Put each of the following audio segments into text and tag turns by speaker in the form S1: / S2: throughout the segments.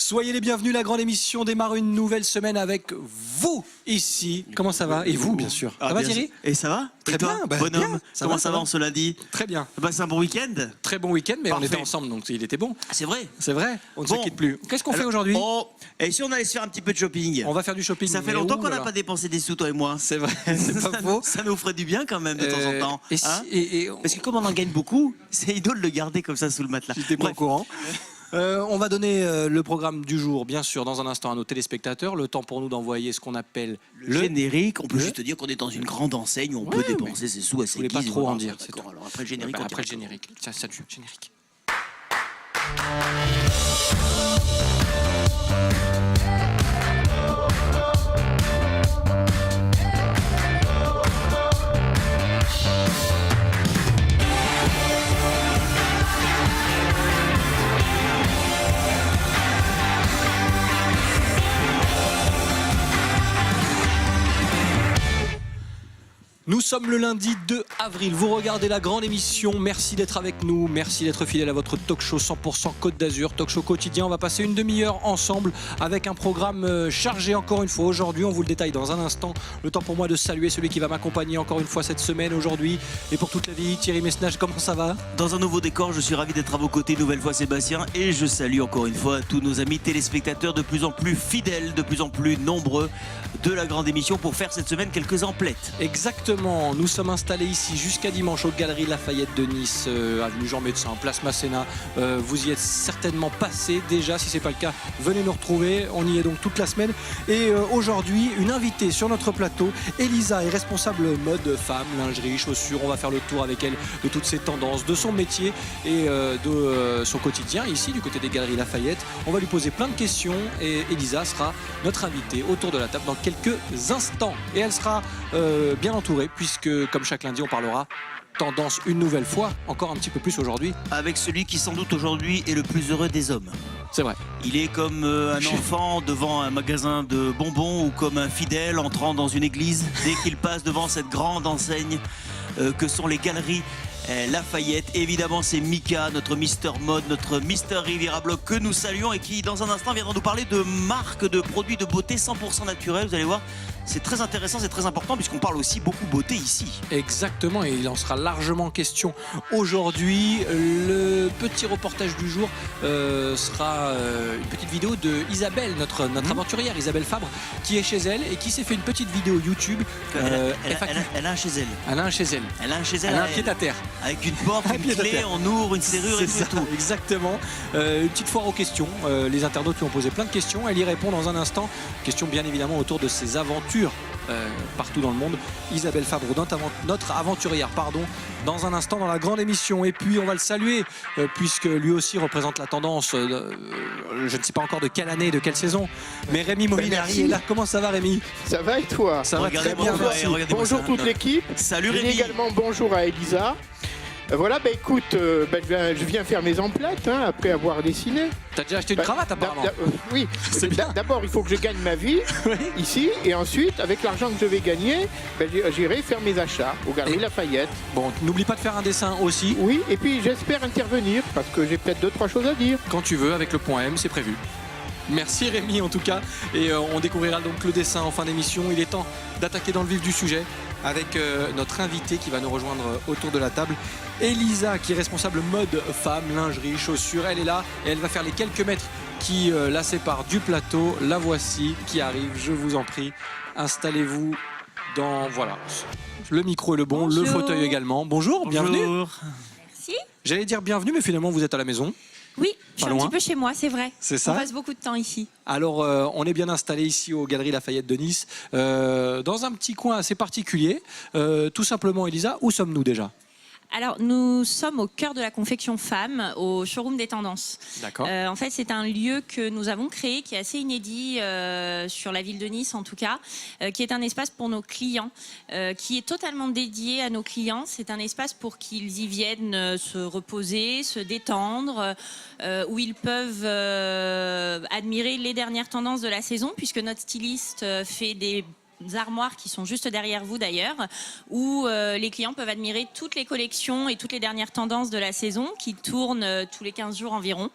S1: Soyez les bienvenus, la grande émission démarre une nouvelle semaine avec vous ici. Comment ça va? Et vous, bien sûr. Ça va Thierry?
S2: Et ça va?
S1: Très bien,
S2: bonhomme.
S1: bien.
S2: Comment ça va en ce lundi?
S1: Très bien.
S2: C'est un bon week-end?
S1: Très bon week-end, mais
S2: Parfait.
S1: on était ensemble, donc il était bon.
S2: C'est vrai.
S1: C'est vrai, on ne se
S2: Bon.
S1: quitte plus. Qu'est-ce qu'on fait aujourd'hui?
S2: Et si on allait se faire un petit peu de shopping?
S1: On va faire du shopping.
S2: Ça fait
S1: mais
S2: longtemps
S1: où,
S2: qu'on n'a
S1: alors
S2: pas dépensé des sous, toi et moi.
S1: C'est vrai, c'est pas faux.
S2: Ça nous ferait du bien quand même de temps en temps.
S1: Et si-
S2: hein
S1: et-
S2: Parce que comme on en gagne beaucoup, c'est idiot de le garder comme ça sous le matelas.
S1: J'étais pas au
S2: Bref.
S1: courant. On va donner le programme du jour, bien sûr, dans un instant à nos téléspectateurs. Le temps pour nous d'envoyer ce qu'on appelle
S2: Le générique, on peut
S1: le-
S2: juste te dire qu'on est dans une grande enseigne où on peut
S1: Ouais,
S2: dépenser ses sous à ses
S1: voulais pas
S2: guises.
S1: trop
S2: Voilà,
S1: en dire, c'est
S2: d'accord.
S1: tout.
S2: Alors après le générique, on
S1: après le
S2: dira
S1: générique. Tiens, salut, générique. Nous sommes le lundi 2 avril, vous regardez la grande émission, merci d'être avec nous, merci d'être fidèle à votre talk show 100% Côte d'Azur, talk show quotidien. On va passer une demi-heure ensemble avec un programme chargé encore une fois aujourd'hui, on vous le détaille dans un instant. Le temps pour moi de saluer celui qui va m'accompagner encore une fois cette semaine, aujourd'hui et pour toute la vie. Thierry Messnage, comment ça va?
S2: Dans un nouveau décor, je suis ravi d'être à vos côtés, nouvelle fois Sébastien, et je salue encore une fois tous nos amis téléspectateurs de plus en plus fidèles, de plus en plus nombreux de la grande émission pour faire cette semaine quelques emplettes.
S1: Exactement, nous sommes installés ici jusqu'à dimanche aux Galeries Lafayette de Nice, avenue Jean Médecin, place Masséna. Vous y êtes certainement passé déjà, si ce n'est pas le cas, venez nous retrouver, on y est donc toute la semaine. Et aujourd'hui, une invitée sur notre plateau, Elisa est responsable mode, femme, lingerie, chaussures. On va faire le tour avec elle de toutes ses tendances, de son métier et de son quotidien ici du côté des Galeries Lafayette. On va lui poser plein de questions et Elisa sera notre invitée autour de la table dans quelques instants. Et elle sera bien entourée puisque comme chaque lundi on parlera tendance une nouvelle fois, encore un petit peu plus aujourd'hui.
S2: Avec celui qui sans doute aujourd'hui est le plus heureux des hommes.
S1: C'est vrai.
S2: Il est comme un enfant devant un magasin de bonbons ou comme un fidèle entrant dans une église dès qu'il passe devant cette grande enseigne que sont les Galeries Lafayette. Évidemment, c'est Mika, notre Mister Mode, notre Mister Riviera Block que nous saluons et qui dans un instant viendra nous parler de marques de produits de beauté 100% naturels. Vous allez voir, c'est très intéressant, c'est très important puisqu'on parle aussi beaucoup beauté ici.
S1: Exactement, et il en sera largement question aujourd'hui. Le petit reportage du jour sera une petite vidéo de Isabelle, notre aventurière Isabelle Fabre, qui est chez elle et qui s'est fait une petite vidéo YouTube.
S2: Elle a un chez elle.
S1: Elle a un chez elle.
S2: Elle a un chez elle.
S1: Elle a un pied à terre.
S2: Avec une porte,
S1: Un
S2: une
S1: pied à
S2: clé,
S1: terre.
S2: on ouvre une serrure et
S1: C'est
S2: tout.
S1: ça, exactement. Une petite foire aux questions. Les internautes lui ont posé plein de questions. Elle y répond dans un instant. Questions bien évidemment autour de ses aventures partout dans le monde. Isabelle Fabre, notre aventurière, dans un instant dans la grande émission. Et puis on va le saluer puisque lui aussi représente la tendance. Je ne sais pas encore de quelle année, de quelle saison. Mais Rémi Molinari
S3: merci.
S1: est là. Comment ça va, Rémi?
S3: Ça va et toi?
S1: Ça va très bien.
S2: Regardez-moi,
S1: Merci.
S2: regardez-moi
S3: Bonjour
S2: ça.
S3: toute l'équipe.
S2: Salut
S3: Et
S2: Rémi.
S3: également bonjour à Elisa. Voilà, écoute, je viens faire mes emplettes après avoir dessiné.
S1: T'as déjà acheté une cravate apparemment.
S3: Oui,
S1: C'est bien.
S3: d'abord il faut que je gagne ma vie ici et ensuite avec l'argent que je vais gagner, j'irai faire mes achats aux Galeries
S1: Et-
S3: Lafayette.
S1: Bon, n'oublie pas de faire un dessin aussi.
S3: Oui, et puis j'espère intervenir parce que j'ai peut-être 2-3 choses à dire.
S1: Quand tu veux, avec le point M, c'est prévu. Merci Rémi en tout cas. Et on découvrira donc le dessin en fin d'émission. Il est temps d'attaquer dans le vif du sujet avec notre invité qui va nous rejoindre autour de la table. Elisa, qui est responsable mode, femme, lingerie, chaussures. Elle est là et elle va faire les quelques mètres qui la séparent du plateau. La voici qui arrive, je vous en prie. Installez-vous dans... Voilà. Le micro est le bon,
S4: Bonjour.
S1: le fauteuil également. Bonjour, bienvenue.
S4: Merci.
S1: J'allais dire bienvenue, mais finalement vous êtes à la maison.
S4: Oui, je
S1: Pas
S4: suis un
S1: loin.
S4: petit peu chez moi, c'est vrai.
S1: C'est ça.
S4: On passe beaucoup de temps ici.
S1: Alors, on est bien installé ici aux Galeries Lafayette de Nice, dans un petit coin assez particulier. Tout simplement, Elisa, où sommes-nous déjà?
S4: Alors, nous sommes au cœur de la confection femme, au showroom des tendances.
S1: D'accord.
S4: En fait, c'est un lieu que nous avons créé, qui est assez inédit sur la ville de Nice en tout cas, qui est un espace pour nos clients, qui est totalement dédié à nos clients. C'est un espace pour qu'ils y viennent se reposer, se détendre, où ils peuvent admirer les dernières tendances de la saison, puisque notre styliste fait des armoires qui sont juste derrière vous d'ailleurs, où les clients peuvent admirer toutes les collections et toutes les dernières tendances de la saison qui tournent tous les 15 jours environ.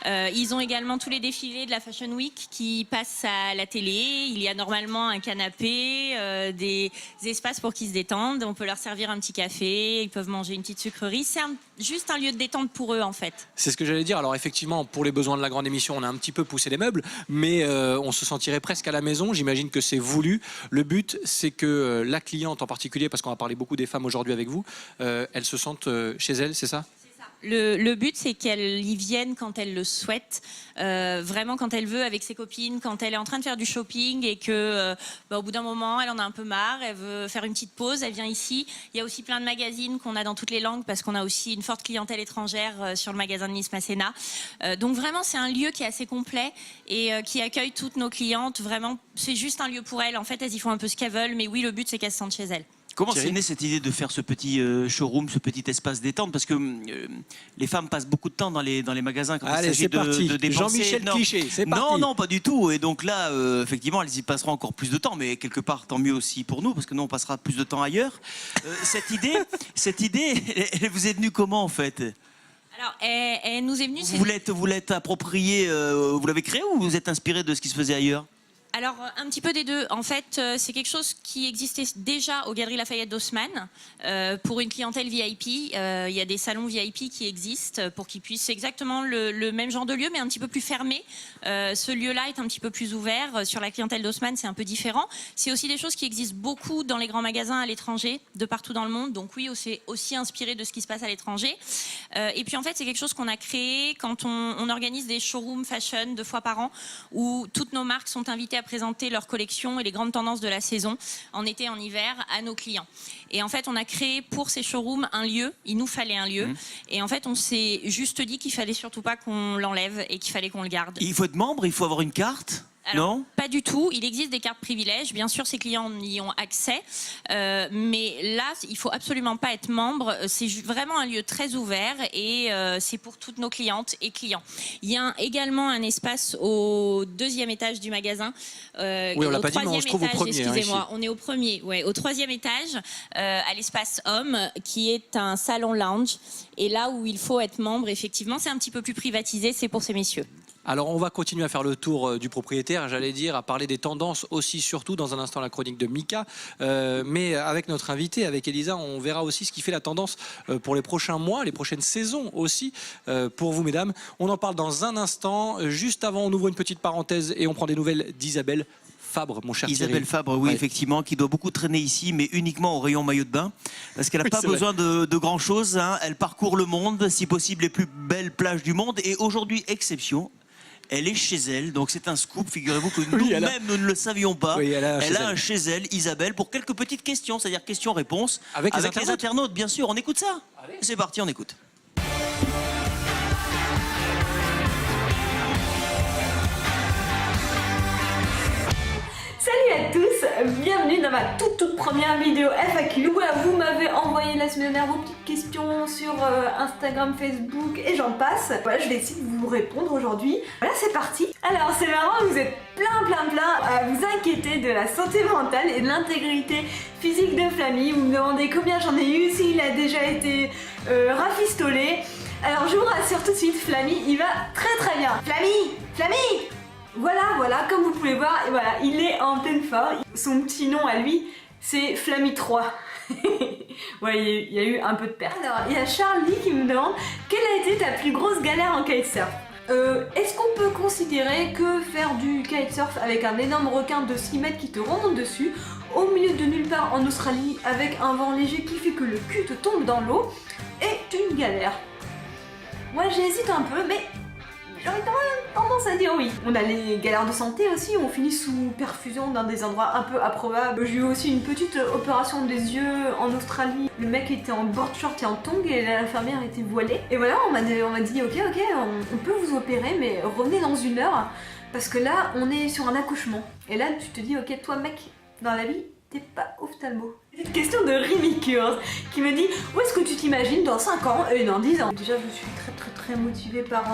S4: Ils ont également tous les défilés de la Fashion Week qui passent à la télé. Il y a normalement un canapé, des espaces pour qu'ils se détendent. On peut leur servir un petit café, ils peuvent manger une petite sucrerie. C'est juste un lieu de détente pour eux en fait.
S1: C'est ce que j'allais dire. Alors effectivement, pour les besoins de la grande émission, on a un petit peu poussé les meubles, mais on se sentirait presque à la maison. J'imagine que c'est voulu. Le but, c'est que la cliente en particulier, parce qu'on va parler beaucoup des femmes aujourd'hui avec vous, elles se sentent chez elles, c'est ça ?
S4: Le but, c'est qu'elle y vienne quand elle le souhaite, vraiment quand elle veut, avec ses copines, quand elle est en train de faire du shopping et que, au bout d'un moment, elle en a un peu marre, elle veut faire une petite pause, elle vient ici. Il y a aussi plein de magazines qu'on a dans toutes les langues parce qu'on a aussi une forte clientèle étrangère sur le magasin de Nice Masséna. Donc vraiment, c'est un lieu qui est assez complet et qui accueille toutes nos clientes. Vraiment, c'est juste un lieu pour elles. En fait, elles y font un peu ce qu'elles veulent, mais oui, le but, c'est qu'elles se sentent chez elles.
S2: Comment c'est né cette idée de faire ce petit showroom, ce petit espace détente? Parce que les femmes passent beaucoup de temps dans les magasins quand il s'agit de dépenser.
S1: Jean-Michel Cliché, c'est parti.
S2: Non, pas du tout. Et donc là, effectivement, elles y passeront encore plus de temps, mais quelque part, tant mieux aussi pour nous, parce que nous, on passera plus de temps ailleurs. Cette idée, elle vous est venue comment en fait?
S4: Alors, elle nous est venue...
S2: Vous l'êtes appropriée, vous l'avez créée ou vous êtes inspiré de ce qui se faisait ailleurs?
S4: Alors, un petit peu des deux. En fait, c'est quelque chose qui existait déjà aux Galeries Lafayette d'Haussmann. Pour une clientèle VIP, il y a des salons VIP qui existent pour qu'ils puissent... C'est exactement le même genre de lieu, mais un petit peu plus fermé. Ce lieu-là est un petit peu plus ouvert. Sur la clientèle d'Haussmann, c'est un peu différent. C'est aussi des choses qui existent beaucoup dans les grands magasins à l'étranger, de partout dans le monde. Donc oui, c'est aussi inspiré de ce qui se passe à l'étranger. Et puis en fait, c'est quelque chose qu'on a créé quand on organise des showrooms fashion 2 fois par an, où toutes nos marques sont invitées à présenter leurs collections et les grandes tendances de la saison en été et en hiver à nos clients. Et en fait, on a créé pour ces showrooms un lieu. Il nous fallait un lieu. Et en fait, on s'est juste dit qu'il fallait surtout pas qu'on l'enlève et qu'il fallait qu'on le garde.
S2: Il faut être membre, il faut avoir une carte?
S4: Alors,
S2: non,
S4: pas du tout. Il existe des cartes privilèges. Bien sûr, ces clients y ont accès. Mais là, il faut absolument pas être membre. C'est vraiment un lieu très ouvert et c'est pour toutes nos clientes et clients. Il y a également un espace au 2e étage du magasin.
S1: Oui, on l'a pas dit, mais on se trouve au premier.
S4: Excusez-moi, on est au premier. Ouais, au 3e étage, à l'espace homme, qui est un salon lounge. Et là où il faut être membre, effectivement, c'est un petit peu plus privatisé. C'est pour ces messieurs.
S1: Alors on va continuer à faire le tour du propriétaire, j'allais dire, à parler des tendances aussi, surtout dans un instant la chronique de Mika. Mais avec notre invité, avec Elisa, on verra aussi ce qui fait la tendance pour les prochains mois, les prochaines saisons aussi, pour vous mesdames. On en parle dans un instant. Juste avant, on ouvre une petite parenthèse et on prend des nouvelles d'Isabelle Fabre, mon cher
S2: Isabelle
S1: Thierry.
S2: Fabre, oui, ouais. Effectivement, qui doit beaucoup traîner ici, mais uniquement au rayon maillot de bain, parce qu'elle n'a pas besoin de grand chose. Hein. Elle parcourt le monde, si possible les plus belles plages du monde, et aujourd'hui, exception. Elle est chez elle, donc c'est un scoop, figurez-vous que nous-mêmes nous ne le savions pas.
S1: Oui, elle a
S2: un chez elle, Isabelle, pour quelques petites questions, c'est-à-dire questions-réponses.
S1: Avec
S2: les internautes, bien sûr. On écoute ça? C'est parti, on écoute.
S5: Salut à tous, bienvenue dans ma toute première vidéo FAQ. Vous m'avez envoyé la semaine dernière vos petites questions sur Instagram, Facebook et j'en passe. Voilà, je vais essayer de vous répondre aujourd'hui. Voilà, c'est parti. Alors c'est marrant, vous êtes plein à vous inquiéter de la santé mentale et de l'intégrité physique de Flammy. Vous me demandez combien j'en ai eu, s'il a déjà été rafistolé. Alors je vous rassure tout de suite, Flammy, il va très bien. Flammy Voilà, comme vous pouvez voir, voilà, il est en pleine forme. Son petit nom à lui, c'est Flammy 3. Ouais, il y a eu un peu de perte. Alors, il y a Charlie qui me demande quelle a été ta plus grosse galère en kitesurf. Est-ce qu'on peut considérer que faire du kitesurf avec un énorme requin de 6 mètres qui te remonte dessus, au milieu de nulle part en Australie, avec un vent léger qui fait que le cul te tombe dans l'eau, est une galère? Moi, j'hésite un peu, mais j'aurais quand même tendance à dire oui. On a les galères de santé aussi, on finit sous perfusion dans des endroits un peu improbables. J'ai eu aussi une petite opération des yeux en Australie. Le mec était en board short et en tongs et l'infirmière était voilée. Et voilà, on m'a dit ok, on peut vous opérer mais revenez dans 1 heure parce que là on est sur un accouchement. Et là tu te dis ok, toi mec, dans la vie, t'es pas ophtalmo. Une question de Rémicure qui me dit où est-ce que tu t'imagines dans 5 ans et dans 10 ans. Déjà je suis très motivée par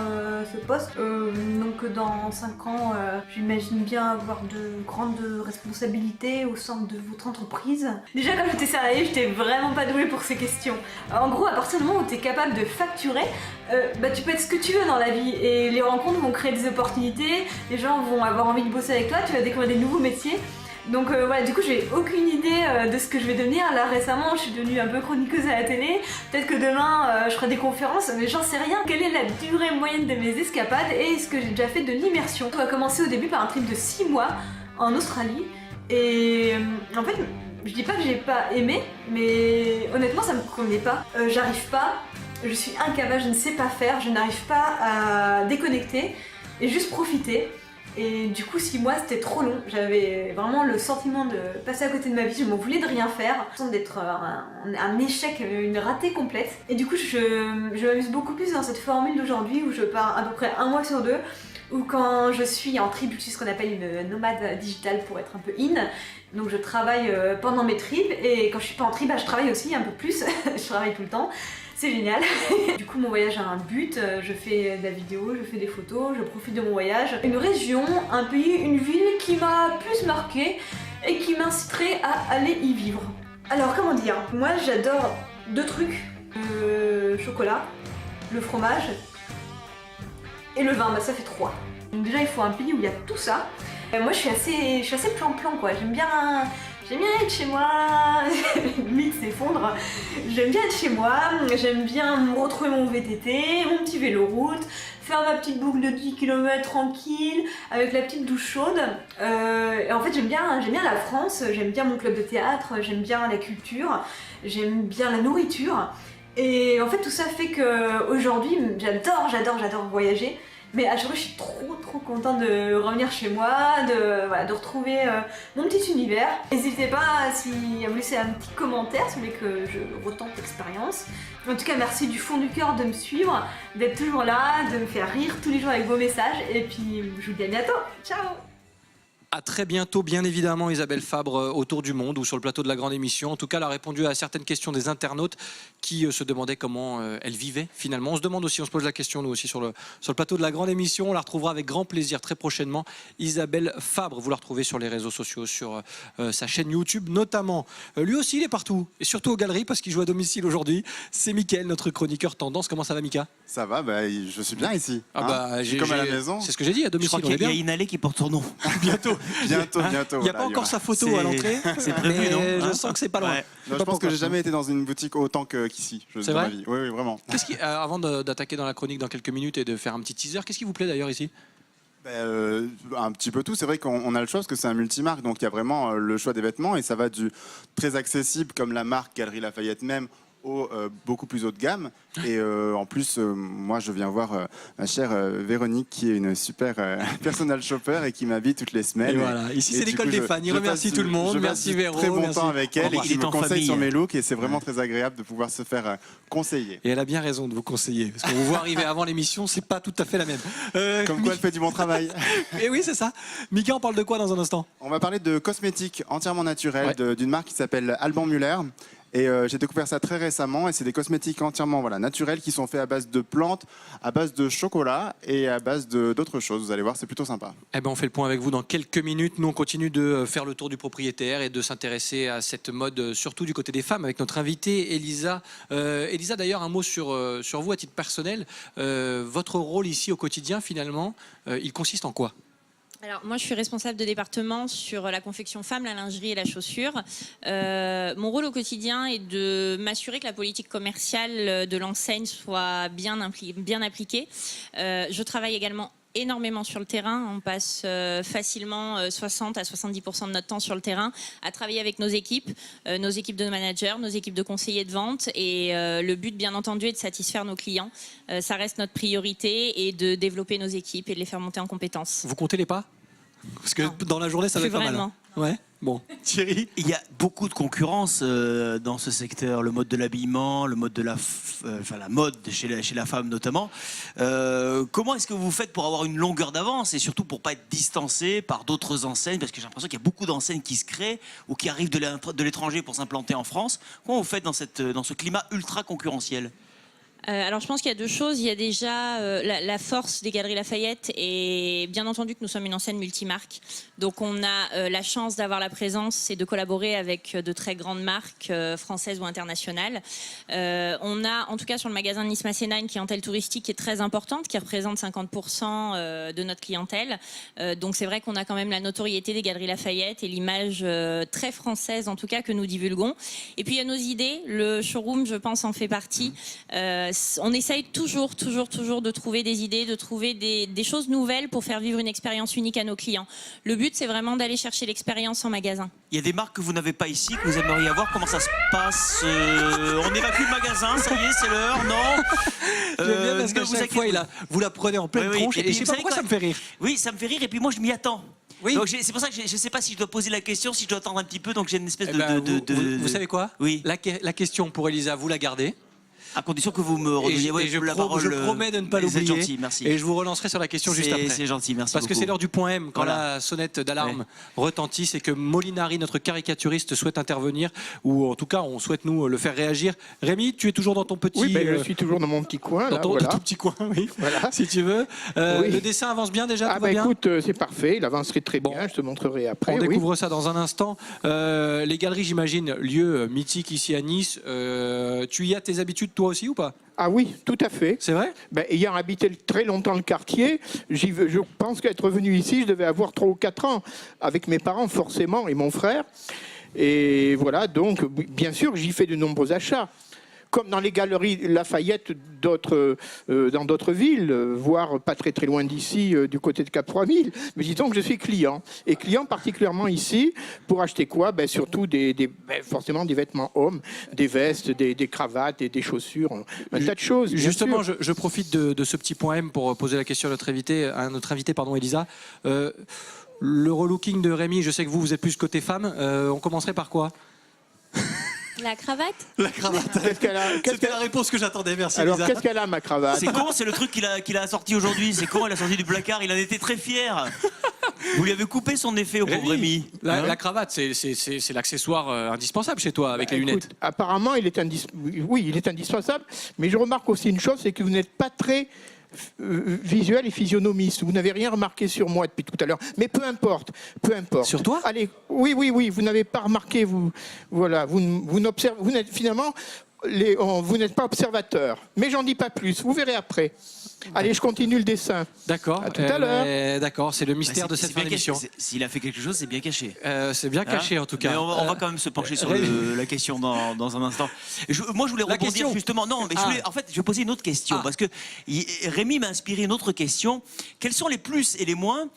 S5: ce poste, donc dans 5 ans j'imagine bien avoir de grandes responsabilités au sein de votre entreprise. Déjà quand j'étais salariée j'étais vraiment pas douée pour ces questions. En gros à partir du moment où tu es capable de facturer, tu peux être ce que tu veux dans la vie et les rencontres vont créer des opportunités, les gens vont avoir envie de bosser avec toi, tu vas découvrir des nouveaux métiers. Donc voilà, du coup j'ai aucune idée de ce que je vais devenir. Là récemment je suis devenue un peu chroniqueuse à la télé. Peut-être que demain je ferai des conférences, mais j'en sais rien. Quelle est la durée moyenne de mes escapades et ce que j'ai déjà fait de l'immersion. On va commencer au début par un trip de 6 mois en Australie. Et en fait, je dis pas que j'ai pas aimé, mais honnêtement ça me convenait pas. J'arrive pas, je suis incapable, je ne sais pas faire, je n'arrive pas à déconnecter et juste profiter. Et du coup 6 mois c'était trop long, j'avais vraiment le sentiment de passer à côté de ma vie, je m'en voulais de rien faire, d'être un échec, une ratée complète. Et du coup je m'amuse beaucoup plus dans cette formule d'aujourd'hui où je pars à peu près 1 mois sur 2, ou quand je suis en trip, je suis ce qu'on appelle une nomade digitale pour être un peu in. Donc je travaille pendant mes trips et quand je suis pas en trip, je travaille aussi un peu plus, je travaille tout le temps. C'est génial. Du coup mon voyage a un but, je fais de la vidéo, je fais des photos, je profite de mon voyage. Une région, un pays, une ville qui m'a plus marquée et qui m'inciterait à aller y vivre. Alors comment dire, moi j'adore 2 trucs, le chocolat, le fromage et le vin, ça fait 3. Donc déjà il faut un pays où il y a tout ça. Moi je suis assez plan-plan quoi, j'aime bien être chez moi, le mythe s'effondre, j'aime bien être chez moi, j'aime bien me retrouver mon VTT, mon petit vélo route, faire ma petite boucle de 10 km tranquille, avec la petite douche chaude. Et en fait j'aime bien la France, j'aime bien mon club de théâtre, j'aime bien la culture, j'aime bien la nourriture. Et en fait tout ça fait que aujourd'hui j'adore voyager. Mais à chaque fois, je suis trop contente de revenir chez moi, de retrouver mon petit univers. N'hésitez pas à me laisser un petit commentaire si vous voulez que je retente l'expérience. En tout cas, merci du fond du cœur de me suivre, d'être toujours là, de me faire rire tous les jours avec vos messages. Et puis, je vous dis à bientôt. Ciao!
S1: À très bientôt, bien évidemment, Isabelle Fabre, autour du monde ou sur le plateau de la grande émission. En tout cas, elle a répondu à certaines questions des internautes qui se demandaient comment elle vivait finalement. On se demande aussi, on se pose la question nous aussi sur le plateau de la grande émission. On la retrouvera avec grand plaisir très prochainement. Isabelle Fabre, vous la retrouvez sur les réseaux sociaux, sur sa chaîne YouTube notamment. Lui aussi, il est partout et surtout aux galeries parce qu'il joue à domicile aujourd'hui. C'est Mickaël, notre chroniqueur tendance. Comment ça va, Mika?
S6: Ça va, je suis bien ici.
S1: Comme à la maison. C'est ce que j'ai dit, à domicile.
S2: Je crois qu'il y a une allée qui porte son nom.
S1: Bientôt.
S6: Bientôt.
S1: Il n'y a pas encore sa photo à l'entrée.
S2: C'est prévu, non?
S1: Je sens que c'est pas loin.
S2: Ouais.
S6: Non, je pense que j'ai jamais été dans une boutique autant qu'ici.
S1: C'est vrai?
S6: Oui, vraiment.
S1: Avant d'attaquer dans la chronique dans quelques minutes et de faire un petit teaser, qu'est-ce qui vous plaît d'ailleurs ici?
S6: Un petit peu tout. C'est vrai qu'on a le choix parce que c'est un multimarque, donc il y a vraiment le choix des vêtements et ça va du très accessible comme la marque Galeries Lafayette même au beaucoup plus haut de gamme. Et en plus, moi, je viens voir ma chère Véronique, qui est une super personal shopper et qui m'habille toutes les semaines.
S1: Et voilà, ici c'est l'école des fans. Il remercie tout le monde. Merci Véro.
S6: Très bon temps avec elle et qui me conseille sur mes looks et c'est vraiment très agréable de pouvoir se faire conseiller.
S1: Et elle a bien raison de vous conseiller parce qu'on vous voit arriver avant l'émission, c'est pas tout à fait la même.
S6: Comme quoi, elle fait du bon travail.
S1: Et oui, c'est ça. Mika, on parle de quoi dans un instant?
S6: On va parler de cosmétiques entièrement naturels d'une marque qui s'appelle Alban Müller. Et j'ai découvert ça très récemment et c'est des cosmétiques entièrement naturels qui sont faits à base de plantes, à base de chocolat et à base d'autres choses. Vous allez voir, c'est plutôt sympa.
S1: Eh ben, on fait le point avec vous dans quelques minutes. Nous, on continue de faire le tour du propriétaire et de s'intéresser à cette mode, surtout du côté des femmes, avec notre invitée Elisa. Elisa, d'ailleurs, un mot sur vous à titre personnel. Votre rôle ici au quotidien, finalement, il consiste en quoi ?
S4: Alors moi je suis responsable de département sur la confection femme, la lingerie et la chaussure. Mon rôle au quotidien est de m'assurer que la politique commerciale de l'enseigne soit bien appliquée. Je travaille également énormément sur le terrain. On passe facilement 60 à 70% de notre temps sur le terrain à travailler avec nos équipes de managers, nos équipes de conseillers de vente. Et le but, bien entendu, est de satisfaire nos clients. Ça reste notre priorité et de développer nos équipes et de les faire monter en compétences.
S1: Vous comptez les pas? Parce que dans la journée, ça va être pas mal. Ouais. Bon, Thierry.
S2: Il y a beaucoup de concurrence dans ce secteur, le mode de l'habillement, le mode de la mode chez la femme notamment. Comment est-ce que vous faites pour avoir une longueur d'avance et surtout pour pas être distancé par d'autres enseignes, parce que j'ai l'impression qu'il y a beaucoup d'enseignes qui se créent ou qui arrivent de l'étranger pour s'implanter en France. Comment vous faites dans ce climat ultra concurrentiel ?
S4: Alors je pense qu'il y a deux choses. Il y a déjà la force des Galeries Lafayette et bien entendu que nous sommes une enseigne multimarque. Donc on a la chance d'avoir la présence et de collaborer avec de très grandes marques françaises ou internationales. On a en tout cas sur le magasin Nice Masséna une clientèle touristique qui est très importante, qui représente 50% de notre clientèle. Donc c'est vrai qu'on a quand même la notoriété des Galeries Lafayette et l'image très française en tout cas que nous divulguons. Et puis il y a nos idées. Le showroom, je pense, en fait partie. On essaye toujours de trouver des idées, de trouver des choses nouvelles pour faire vivre une expérience unique à nos clients. Le but, c'est vraiment d'aller chercher l'expérience en magasin.
S2: Il y a des marques que vous n'avez pas ici, que vous aimeriez avoir. Comment ça se passe On évacue le magasin, ça y est, c'est l'heure, non
S1: J'aime bien parce qu'à chaque fois, vous la prenez en pleine tronche. Et je sais pas pourquoi ça me fait rire.
S2: Oui, ça me fait rire et puis moi, je m'y attends.
S1: Oui.
S2: Donc c'est pour ça que je ne sais pas si je dois poser la question, si je dois attendre un petit peu. Donc j'ai une espèce de...
S1: Vous savez quoi ?
S2: Oui.
S1: La question pour Elisa, vous la gardez.
S2: À condition que vous me redonniez la parole.
S1: Je promets de ne pas l'oublier.
S2: C'est gentil, merci.
S1: Et je vous relancerai sur la question juste après.
S2: C'est gentil, merci
S1: Parce
S2: beaucoup.
S1: que c'est l'heure du point M, quand
S2: Voilà.
S1: la sonnette d'alarme retentit, c'est que Molinari, notre caricaturiste, souhaite intervenir, ou en tout cas, on souhaite nous le faire réagir. Rémi, tu es toujours dans ton petit...
S3: Oui, je suis toujours dans mon petit coin.
S1: Dans
S3: Là,
S1: ton
S3: voilà.
S1: tout petit coin, oui,
S3: Voilà.
S1: si tu veux.
S3: Oui.
S1: Le dessin avance bien déjà, tout
S3: Ah
S1: va bien.
S3: écoute, c'est parfait, il avancerait très bien, je te montrerai après.
S1: On
S3: oui.
S1: découvre ça dans un instant. Les galeries, j'imagine, lieu mythique ici à Nice. Tu y as tes habitudes toi aussi ou pas ?
S3: Ah oui, tout à fait.
S1: C'est vrai ?
S3: Ayant habité très longtemps le quartier, je pense qu'être venu ici, je devais avoir 3 ou 4 ans, avec mes parents forcément et mon frère. Et voilà, donc bien sûr, j'y fais de nombreux achats. Comme dans les galeries Lafayette dans d'autres villes, voire pas très très loin d'ici, du côté de Cap 3000. Mais disons que je suis client. Et client particulièrement ici, pour acheter quoi ? Surtout forcément des vêtements hommes, des vestes, des cravates, des chaussures, un tas de choses. bien
S1: Justement,
S3: sûr.
S1: je profite de ce petit point M pour poser la question à notre invité, Elisa. Le relooking de Rémi, je sais que vous êtes plus côté femme. On commencerait par quoi ?
S4: La cravate ?
S1: La cravate. C'était la réponse que j'attendais, merci
S3: Alors,
S1: Elisa.
S3: qu'est-ce qu'elle a, ma cravate ?
S2: C'est con, c'est le truc qu'il a sorti aujourd'hui. C'est con, il a sorti du placard, il en était très fier. Vous lui avez coupé son effet au pauvre Rémi.
S1: La cravate, c'est l'accessoire indispensable chez toi, avec les lunettes.
S3: Écoute, apparemment, il est indispensable. Mais je remarque aussi une chose, c'est que vous n'êtes pas très visuel et physionomiste. Vous n'avez rien remarqué sur moi depuis tout à l'heure. Mais peu importe.
S1: Sur toi ?
S3: Allez, oui, vous n'avez pas remarqué, vous n'êtes finalement, vous n'êtes pas observateur. Mais j'en dis pas plus. Vous verrez après. Allez, je continue le dessin.
S1: D'accord.
S3: À tout à l'heure.
S1: D'accord, c'est le mystère de cette fin d'émission.
S2: S'il a fait quelque chose, c'est bien caché.
S1: C'est bien caché en tout cas.
S2: Mais on va quand même se pencher sur la question dans un instant. Moi, je voulais rebondir
S1: question.
S2: justement. Non, mais je vais poser une autre question parce que Rémi m'a inspiré une autre question. Quels sont les plus et les moins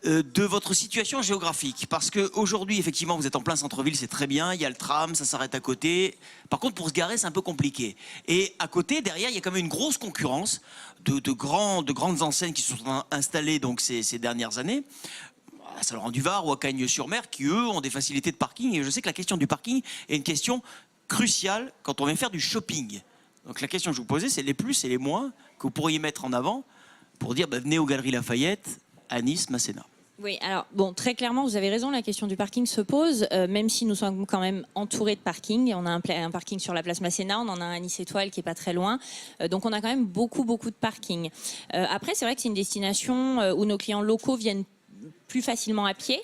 S2: de votre situation géographique? Parce qu'aujourd'hui, effectivement, vous êtes en plein centre-ville, c'est très bien, il y a le tram, ça s'arrête à côté. Par contre, pour se garer, c'est un peu compliqué. Et à côté, derrière, il y a quand même une grosse concurrence de grandes enseignes qui se sont installées donc, ces dernières années. À Saint-Laurent-du-Var ou à Cagnes-sur-Mer, qui, eux, ont des facilités de parking. Et je sais que la question du parking est une question cruciale quand on vient faire du shopping. Donc la question que je vous posais, c'est les plus et les moins que vous pourriez mettre en avant pour dire, venez aux Galeries Lafayette, à Nice, Masséna.
S4: Oui, alors bon, très clairement, vous avez raison, la question du parking se pose, même si nous sommes quand même entourés de parking. On a un parking sur la place Masséna, on en a un à Nice Étoile qui est pas très loin, donc on a quand même beaucoup de parking. Après, c'est vrai que c'est une destination où nos clients locaux viennent plus facilement à pied.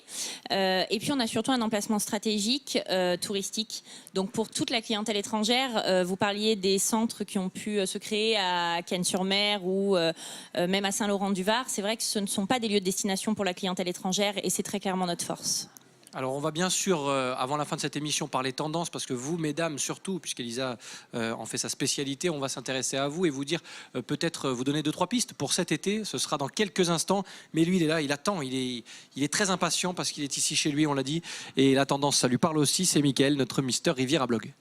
S4: Et puis, on a surtout un emplacement stratégique touristique. Donc, pour toute la clientèle étrangère, vous parliez des centres qui ont pu se créer à Cagnes-sur-Mer ou même à Saint-Laurent-du-Var. C'est vrai que ce ne sont pas des lieux de destination pour la clientèle étrangère et c'est très clairement notre force.
S1: Alors on va bien sûr, avant la fin de cette émission, parler tendances, parce que vous, mesdames, surtout, puisqu'Elisa en fait sa spécialité, on va s'intéresser à vous et vous dire, peut-être vous donner 2-3 pistes pour cet été. Ce sera dans quelques instants, mais lui, il est là, il attend, il est très impatient parce qu'il est ici chez lui, on l'a dit, et la tendance, ça lui parle aussi, c'est Mickaël, notre Mister Riviera Blog.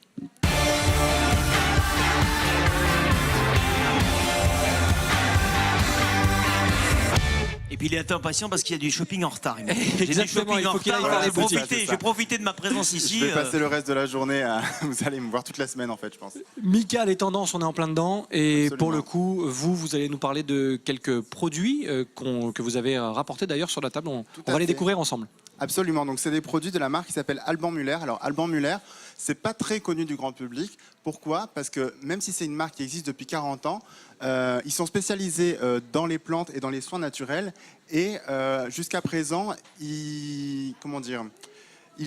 S2: Et puis il est impatient parce qu'il y a du shopping en retard. J'ai du
S1: Exactement,
S2: shopping
S1: il
S2: en
S1: faut qu'il aille
S2: retard.
S1: faire les boutiques.
S6: c'est ça.
S2: J'ai profité de ma présence ici.
S6: Je vais passer le reste de la journée à... Vous allez me voir toute la semaine en fait, je pense.
S1: Mika, les tendances, on est en plein dedans. Et
S6: Absolument.
S1: pour le coup, vous allez nous parler de quelques produits que vous avez rapportés d'ailleurs sur la table. On
S6: à
S1: va les
S6: fait.
S1: découvrir ensemble.
S6: Absolument, donc c'est des produits de la marque qui s'appelle Alban Müller. Alors Alban Müller, c'est pas très connu du grand public. Pourquoi ? Parce que même si c'est une marque qui existe depuis 40 ans, ils sont spécialisés dans les plantes et dans les soins naturels. Et jusqu'à présent, ils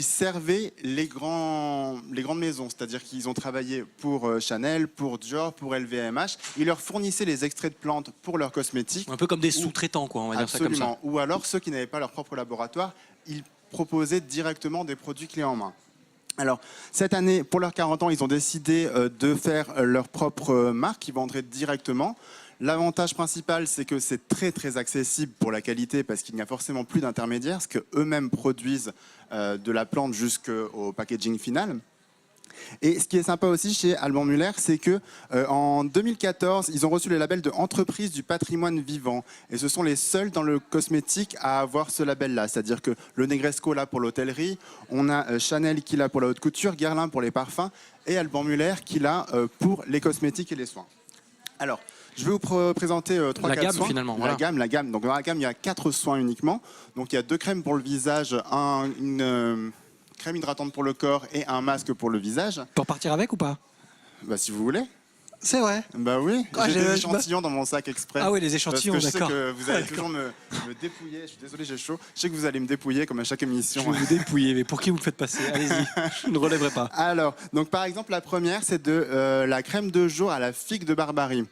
S6: servaient les grandes maisons, c'est-à-dire qu'ils ont travaillé pour Chanel, pour Dior, pour LVMH. Ils leur fournissaient les extraits de plantes pour leurs cosmétiques.
S1: Un peu comme des sous-traitants, quoi, on va dire ça comme ça.
S6: Absolument. Ou alors ceux qui n'avaient pas leur propre laboratoire, ils proposaient directement des produits clés en main. Alors, cette année, pour leurs 40 ans, ils ont décidé de faire leur propre marque qui vendrait directement. L'avantage principal, c'est que c'est très très accessible pour la qualité parce qu'il n'y a forcément plus d'intermédiaires, parce qu'eux-mêmes produisent de la plante jusqu'au packaging final. Et ce qui est sympa aussi chez Alban Müller, c'est que en 2014, ils ont reçu le label de entreprise du patrimoine vivant. Et ce sont les seuls dans le cosmétique à avoir ce label-là. C'est-à-dire que le Negresco l'a pour l'hôtellerie, on a Chanel qui l'a pour la haute couture, Guerlain pour les parfums, et Alban Müller qui l'a pour les cosmétiques et les soins. Alors, je vais vous présenter 3-4
S1: gamme,
S6: soins.
S1: finalement, voilà.
S6: La gamme. Donc dans la gamme, il y a 4 soins uniquement. Donc il y a 2 crèmes pour le visage, une crème hydratante pour le corps et un masque pour le visage.
S1: Pour partir avec ou pas?
S6: Bah, si vous voulez.
S1: C'est vrai.
S6: Bah oui,
S1: Ah,
S6: j'ai
S1: j'ai-
S6: des échantillons dans mon sac exprès.
S1: Ah oui, les échantillons,
S6: Parce que je sais
S1: d'accord.
S6: que vous allez toujours me dépouiller. Je suis désolé, j'ai chaud. Je sais que vous allez me dépouiller comme à chaque émission.
S1: Je vais vous dépouiller, mais pour qui vous me faites passer? Allez-y, je ne relèverai pas.
S6: Alors, donc par exemple, la première, c'est de la crème de jour à la figue de Barbarie.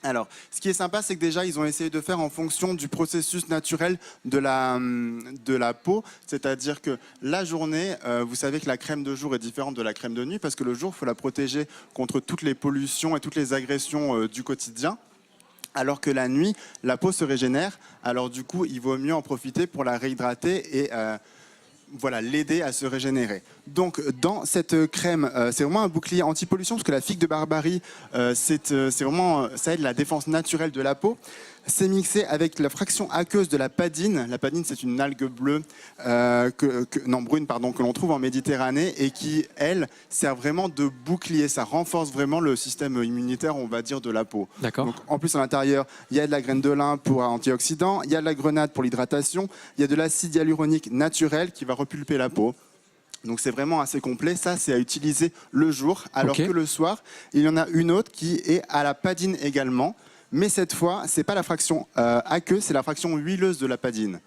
S6: Alors, ce qui est sympa, c'est que déjà, ils ont essayé de faire en fonction du processus naturel de la peau. C'est-à-dire que la journée, vous savez que la crème de jour est différente de la crème de nuit parce que le jour, il faut la protéger contre toutes les pollutions et toutes les agressions du quotidien. Alors que la nuit, la peau se régénère. Alors du coup, il vaut mieux en profiter pour la réhydrater et voilà, l'aider à se régénérer. Donc dans cette crème, c'est vraiment un bouclier anti-pollution parce que la figue de Barbarie, c'est vraiment, ça aide la défense naturelle de la peau. C'est mixé avec la fraction aqueuse de la padine. La padine, c'est une algue bleue, brune, que l'on trouve en Méditerranée et qui, elle, sert vraiment de bouclier. Ça renforce vraiment le système immunitaire, on va dire, de la peau.
S1: D'accord.
S6: Donc, en plus, à l'intérieur, il y a de la graine de lin pour antioxydant, il y a de la grenade pour l'hydratation, il y a de l'acide hyaluronique naturel qui va repulper la peau. Donc c'est vraiment assez complet. Ça, c'est à utiliser le jour, alors
S1: Ok.
S6: que le soir, il y en a une autre qui est à la padine également. Mais cette fois, c'est pas la fraction aqueuse, c'est la fraction huileuse de la padine.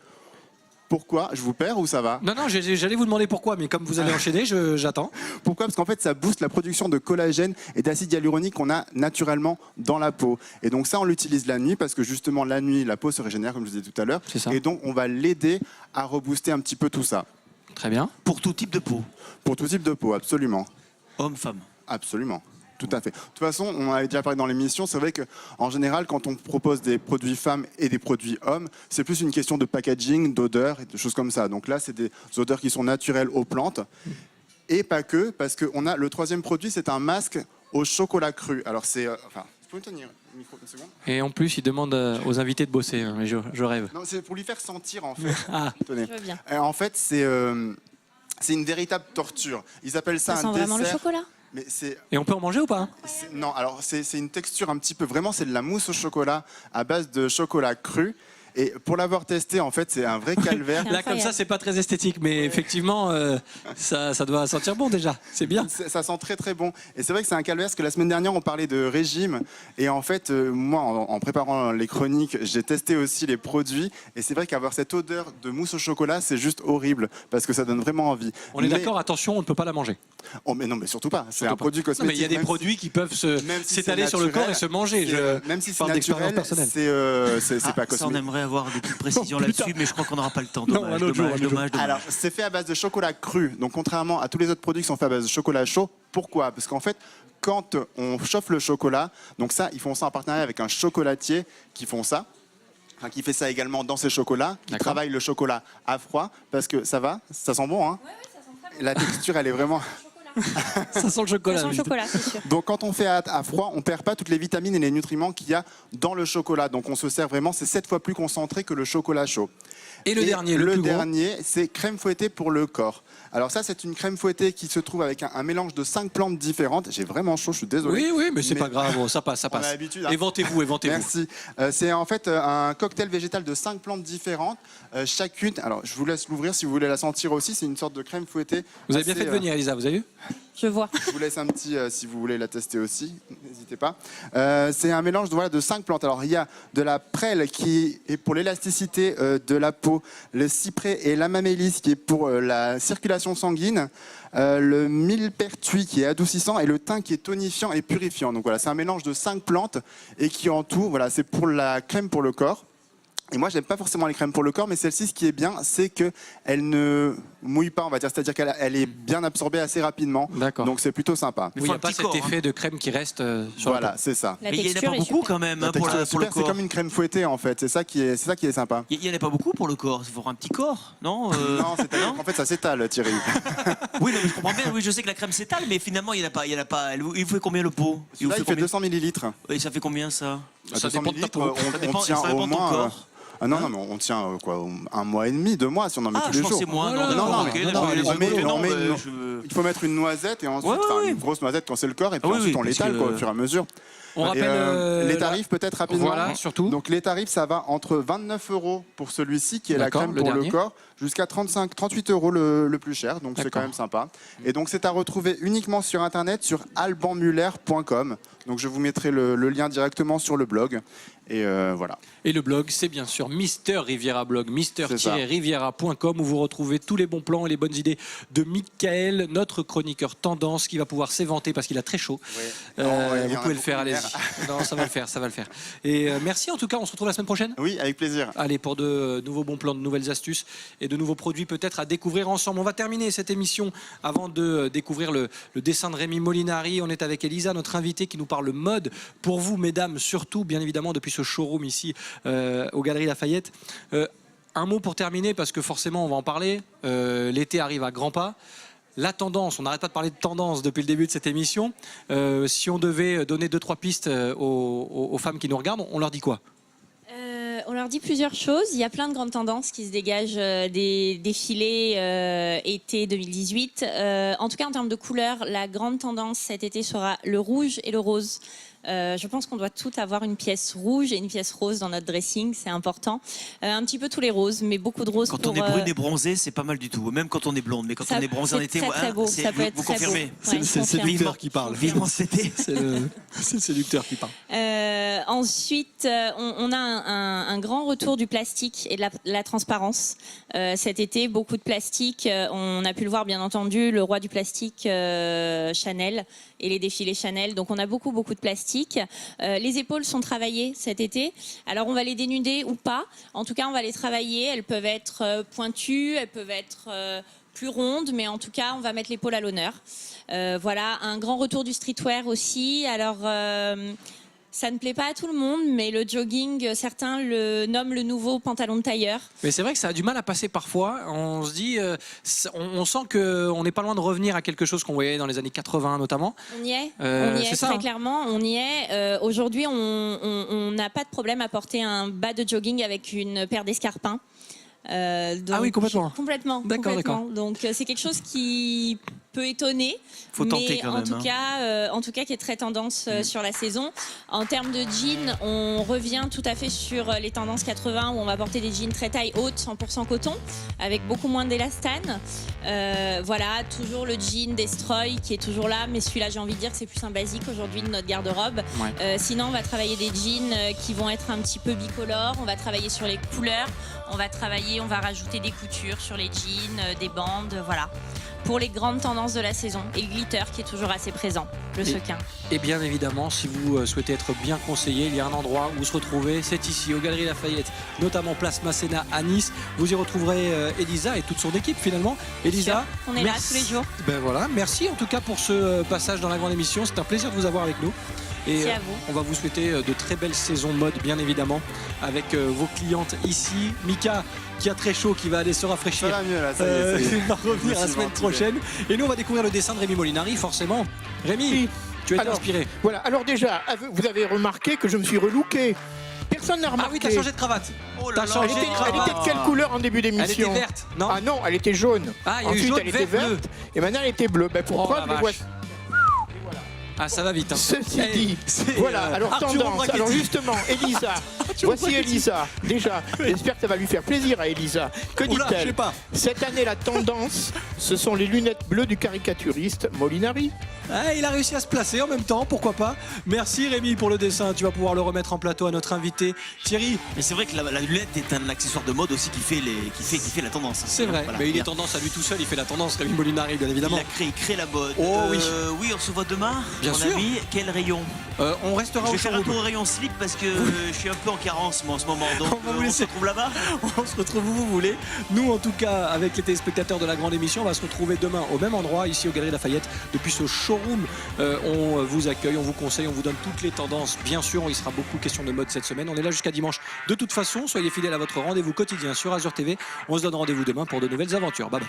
S6: Pourquoi? Je vous perds ou ça va?
S1: Non, non, j'allais vous demander pourquoi, mais comme vous allez enchaîner, j'attends.
S6: Pourquoi? Parce qu'en fait, ça booste la production de collagène et d'acide hyaluronique qu'on a naturellement dans la peau. Et donc ça, on l'utilise la nuit parce que justement, la nuit, la peau se régénère, comme je vous disais tout à l'heure.
S1: C'est ça.
S6: Et donc, on va l'aider à rebooster un petit peu tout ça.
S1: Très bien.
S2: Pour tout type de peau,
S6: Pour tout type de peau, absolument.
S2: homme, femme.
S6: Absolument. Tout à fait. De toute façon, on avait déjà parlé dans l'émission, c'est vrai qu'en général, quand on propose des produits femmes et des produits hommes, c'est plus une question de packaging, d'odeur et de choses comme ça. Donc là, c'est des odeurs qui sont naturelles aux plantes. Et pas que, parce qu'on a le troisième produit, c'est un masque au chocolat cru. Alors c'est... enfin, vous pouvez me tenir le micro une seconde?
S1: Et en plus, il demande aux invités de bosser, hein, mais je rêve.
S6: Non, c'est pour lui faire sentir, en fait.
S1: Ah,
S6: Tenez.
S4: Je veux bien.
S6: En fait, c'est une véritable torture. Ils appellent ça,
S4: Ça sent
S6: un
S4: vraiment le
S6: dessert.
S4: chocolat.
S6: Mais c'est...
S1: et on peut en manger ou pas, hein?
S6: Non, alors c'est une texture un petit peu, vraiment c'est de la mousse au chocolat à base de chocolat cru. Et pour l'avoir testé, en fait, c'est un vrai calvaire.
S1: Là, comme ça, c'est pas très esthétique, mais effectivement, ça doit sentir bon déjà. C'est bien.
S6: Ça sent très très bon. Et c'est vrai que c'est un calvaire parce que la semaine dernière, on parlait de régime. Et en fait, moi, en préparant les chroniques, j'ai testé aussi les produits. Et c'est vrai qu'avoir cette odeur de mousse au chocolat, c'est juste horrible parce que ça donne vraiment envie.
S1: On est
S6: Mais-
S1: d'accord, attention, on ne peut pas la manger.
S6: Oh, mais non, mais surtout pas. C'est
S1: Surtout
S6: un
S1: pas.
S6: produit
S1: Non,
S6: cosmétique.
S1: mais il y a des
S6: même
S1: produits qui peuvent
S6: même si
S1: s'étaler
S6: c'est
S1: sur le corps
S6: naturel,
S1: et se manger.
S6: même si c'est
S1: parle d'expérience
S6: naturel,
S1: personnelle.
S6: c'est
S2: Ah,
S6: pas
S2: ça, on
S6: cosmétique.
S2: aimerait avoir des petites précisions là-dessus, mais je crois qu'on n'aura pas le temps.
S1: Non,
S2: Dommage,
S1: un autre jour,
S2: dommage,
S1: un autre
S2: dommage, dommage.
S6: Alors, c'est fait à base de chocolat cru. Donc, contrairement à tous les autres produits qui sont faits à base de chocolat chaud, pourquoi? Parce qu'en fait, quand on chauffe le chocolat, donc ça, ils font ça en partenariat avec un chocolatier qui font ça. Enfin, qui fait ça également dans ses chocolats, qui
S1: D'accord.
S6: travaille le chocolat à froid, parce que ça va, ça sent bon, hein? La texture, elle est vraiment...
S1: Ça sent le chocolat.
S4: Sans chocolat, c'est sûr.
S6: Donc quand on fait à froid, on perd pas toutes les vitamines et les nutriments qu'il y a dans le chocolat. Donc on se sert vraiment, c'est 7 fois plus concentré que le chocolat chaud.
S1: Et le dernier, le plus gros.
S6: dernier, c'est crème fouettée pour le corps. Alors ça, c'est une crème fouettée qui se trouve avec un mélange de 5 plantes différentes. J'ai vraiment chaud, je suis désolé.
S1: Oui, mais c'est pas grave, ça passe, ça
S6: On a
S1: passe.
S6: l'habitude, hein.
S1: Éventez-vous.
S6: Merci. C'est en fait un cocktail végétal de 5 plantes différentes. Chacune, alors je vous laisse l'ouvrir si vous voulez la sentir aussi. C'est une sorte de crème fouettée.
S1: Vous avez bien fait de venir, Elisa, vous avez vu?
S4: Je vois.
S6: Je vous laisse un petit, si vous voulez la tester aussi, n'hésitez pas. C'est un mélange de 5 plantes. Alors il y a de la prêle qui est pour l'élasticité de la peau, le cyprès et l'amamélis qui est pour la circulation sanguine, le millepertuis qui est adoucissant et le thym qui est tonifiant et purifiant. Donc voilà, c'est un mélange de 5 plantes et qui en tout, voilà, c'est pour la crème pour le corps. Et moi, j'aime pas forcément les crèmes pour le corps, mais celle-ci, ce qui est bien, c'est qu'elle ne mouille pas, on va dire. C'est-à-dire qu'elle est bien absorbée assez rapidement.
S1: D'accord.
S6: Donc c'est plutôt sympa.
S1: Il n'y a pas cet effet de crème qui reste sur la
S6: Voilà,
S1: peau.
S6: c'est ça.
S4: La
S2: Mais il n'y en a
S4: texture
S2: pas
S4: est
S2: beaucoup
S4: super.
S2: quand même
S6: La
S2: hein, pour
S6: texture est
S2: le
S6: super, c'est
S2: corps.
S6: comme une crème fouettée en fait. C'est ça qui est sympa.
S2: Il n'y en a pas beaucoup pour le corps. Il faut avoir un petit corps, non
S6: Non, c'est-à-dire qu'en fait ça s'étale, Thierry.
S2: Oui, non, mais je comprends bien. Oui, je sais que la crème s'étale, mais finalement, il n'y en a pas. Il vous fait combien le pot?
S6: Là, il fait
S2: combien
S6: 200 millilitres.
S2: Et ça fait combien ça?
S1: Ça
S6: 200
S1: dépend de ta peau.
S6: millilitres,
S2: Ça dépend-
S6: on tient
S2: ça dépend
S6: au
S2: de ton
S6: moins.
S2: corps.
S6: Non, mais on tient quoi, 1 mois et demi, 2 mois si on en met
S2: Ah,
S6: tous
S2: je
S6: les jours.
S2: pensais moins.
S1: Voilà.
S2: Non,
S6: Non,
S2: d'accord,
S6: non,
S2: ok,
S6: non,
S2: d'accord,
S6: non,
S2: les
S6: on met-
S2: autres,
S6: on
S2: non,
S6: met une-
S2: je-
S6: Il faut mettre une noisette et ensuite,
S2: Ouais,
S6: enfin,
S2: ouais.
S6: une grosse noisette quand c'est le corps et puis
S2: Ah oui,
S6: ensuite
S2: oui,
S6: on
S2: parce
S6: l'étale
S2: que-
S6: quoi, au fur et à mesure.
S1: On
S6: Et,
S1: rappelle
S6: les tarifs peut-être rapidement.
S1: Voilà, surtout.
S6: Donc les tarifs, ça va entre 29 € pour celui-ci qui est la
S1: D'accord,
S6: crème
S1: le
S6: pour
S1: dernier.
S6: le corps, jusqu'à 38 € le plus cher. Donc c'est
S1: D'accord.
S6: quand même sympa. Et donc c'est à retrouver uniquement sur internet sur albanmuller.com. Donc je vous mettrai le lien directement sur le blog. Et voilà.
S1: Et le blog, c'est bien sûr Mister Riviera Blog, mister-riviera.com, où vous retrouvez tous les bons plans et les bonnes idées de Michael, notre chroniqueur tendance, qui va pouvoir s'éventer parce qu'il a très chaud.
S6: Non, ouais, il y
S1: Vous
S6: en a
S1: pouvez le faire,
S6: beaucoup
S1: allez-y. Non, ça va le faire, ça va le faire. Et merci en tout cas, on se retrouve la semaine prochaine.
S6: Oui, avec plaisir.
S1: Allez, pour de nouveaux bons plans, de nouvelles astuces et de nouveaux produits peut-être à découvrir ensemble. On va terminer cette émission avant de découvrir le dessin de Rémi Molinari. On est avec Elisa, notre invitée, qui nous parle mode. Pour vous, mesdames, surtout, bien évidemment, depuis ce showroom ici aux Galeries Lafayette. Un mot pour terminer, parce que forcément, on va en parler. L'été arrive à grands pas. La tendance, on n'arrête pas de parler de tendance depuis le début de cette émission. Si on devait donner 2-3 pistes aux femmes qui nous regardent, on leur dit quoi ?
S4: On leur dit plusieurs choses. Il y a plein de grandes tendances qui se dégagent des défilés été 2018. En tout cas, en termes de couleurs, la grande tendance cet été sera le rouge et le rose. Je pense qu'on doit toutes avoir une pièce rouge et une pièce rose dans notre dressing, c'est important. Un petit peu tous les roses, mais beaucoup de roses.
S2: Quand
S4: pour,
S2: on est brune et bronzée, c'est pas mal du tout. Même quand on est blonde, mais quand on est bronzée en été,
S4: c'est très beau. Ça peut être
S2: vous
S4: très
S2: confirmez.
S4: beau. Ouais, je confirme.
S1: séducteur qui parle.
S2: Vivement cet été.
S1: C'est le séducteur qui parle.
S4: Ensuite, on a un grand retour du plastique et de la transparence. Cet été, beaucoup de plastique. On a pu le voir, bien entendu, le roi du plastique, Chanel, et les défilés Chanel. Donc, on a beaucoup de plastique. Les épaules sont travaillées cet été. Alors, on va les dénuder ou pas. En tout cas, on va les travailler. Elles peuvent être pointues, elles peuvent être plus rondes, mais en tout cas, on va mettre l'épaule à l'honneur. Voilà, un grand retour du streetwear aussi. Alors, ça ne plaît pas à tout le monde, mais le jogging, certains le nomment le nouveau pantalon de tailleur.
S1: Mais c'est vrai que ça a du mal à passer parfois. On se dit, on sent qu'on n'est pas loin de revenir à quelque chose qu'on voyait dans les années 80 notamment.
S4: On y est,
S1: c'est ça,
S4: très
S1: hein.
S4: clairement, on y est. Aujourd'hui, on n'a pas de problème à porter un bas de jogging avec une paire d'escarpins.
S1: Ah oui, complètement.
S4: Complètement.
S1: D'accord, d'accord.
S4: Donc c'est quelque chose qui peut étonner,
S2: Faut tenter
S4: mais
S2: quand
S4: en
S2: même,
S4: tout
S2: hein.
S4: en tout cas qui est très tendance sur la saison. En termes de jeans, on revient tout à fait sur les tendances 80 où on va porter des jeans très taille haute, 100% coton, avec beaucoup moins d'élastane. Voilà, toujours le jean Destroy qui est toujours là, mais celui-là, j'ai envie de dire que c'est plus un basique aujourd'hui de notre garde-robe.
S1: Ouais.
S4: Sinon, on va travailler des jeans qui vont être un petit peu bicolores. On va travailler sur les couleurs. On va rajouter des coutures sur les jeans, des bandes, voilà. Pour les grandes tendances de la saison. Et le glitter qui est toujours assez présent, le sequin.
S1: Et bien évidemment, si vous souhaitez être bien conseillé, il y a un endroit où se retrouver, c'est ici, aux Galeries Lafayette, notamment Place Masséna à Nice. Vous y retrouverez Elisa et toute son équipe finalement. Elisa,
S4: On est là tous les jours.
S1: Ben voilà, merci en tout cas pour ce passage dans la grande émission. C'est un plaisir de vous avoir avec nous. Et
S4: Merci à vous.
S1: on va vous souhaiter de très belles saisons mode, bien évidemment, avec vos clientes ici. Mika, qui a très chaud, qui va aller se rafraîchir.
S6: Ça va mieux là, ça y est. Ça y est.
S1: Va revenir
S6: Je
S1: la
S6: me suis
S1: semaine
S6: ventilé.
S1: prochaine. Et nous, on va découvrir le dessin de Rémi Molinari, forcément. Rémi,
S3: Oui.
S1: tu as été
S3: Alors,
S1: inspiré.
S3: Voilà, alors déjà, vous avez remarqué que je me suis relooké. Personne n'a
S1: Ah
S3: remarqué.
S1: oui, t'as changé de cravate.
S2: Oh
S1: T'as
S2: là là.
S1: changé
S3: Elle
S1: de
S3: était,
S1: cravate.
S3: elle était de quelle couleur en début
S1: Elle
S3: d'émission?
S1: était verte, non?
S3: Ah non, elle était jaune.
S1: Ah, il y a eu
S3: Ensuite,
S1: jaune,
S3: elle était
S1: vert, bleu.
S3: verte. Et maintenant, elle était bleue. Ben, pour
S1: Oh,
S3: preuve,
S1: la
S3: les
S1: vache.
S3: voici.
S1: Ah, ça va vite. Hein.
S3: Ceci
S1: Eh,
S3: dit,
S1: c'est,
S3: voilà, alors
S1: Arthur
S3: tendance.
S1: Brachetti.
S3: Alors justement, Elisa, voici Elisa. Déjà, j'espère que ça va lui faire plaisir à Elisa. Que
S1: Oula, je sais
S3: dit-elle?
S1: pas.
S3: Cette année, la tendance, ce sont les lunettes bleues du caricaturiste Molinari.
S1: Ah, il a réussi à se placer en même temps, pourquoi pas. Merci Rémi pour le dessin. Tu vas pouvoir le remettre en plateau à notre invité Thierry.
S2: Mais c'est vrai que la lunette est un accessoire de mode aussi qui fait la tendance.
S1: C'est vrai,
S2: Voilà.
S1: mais il est tendance à lui tout seul, il fait la tendance, Rémi Molinari, bien évidemment.
S2: Il crée la mode.
S1: Oh oui.
S2: Oui, on se voit demain.
S1: Bien
S2: mon
S1: sûr.
S2: ami. Quel rayon?
S1: On restera
S2: Je
S1: au
S2: vais faire un
S1: showroom.
S2: tour au rayon slip parce que je suis un peu en carence moi en ce moment. Donc
S1: On va vous
S2: on
S1: laisser.
S2: se retrouve là-bas.
S1: On se retrouve où vous voulez. Nous, en tout cas, avec les téléspectateurs de la grande émission, on va se retrouver demain au même endroit, ici aux Galeries Lafayette. Depuis ce showroom, on vous accueille, on vous conseille, on vous donne toutes les tendances. Bien sûr, il sera beaucoup question de mode cette semaine. On est là jusqu'à dimanche. De toute façon, soyez fidèles à votre rendez-vous quotidien sur Azure TV. On se donne rendez-vous demain pour de nouvelles aventures. Bye bye.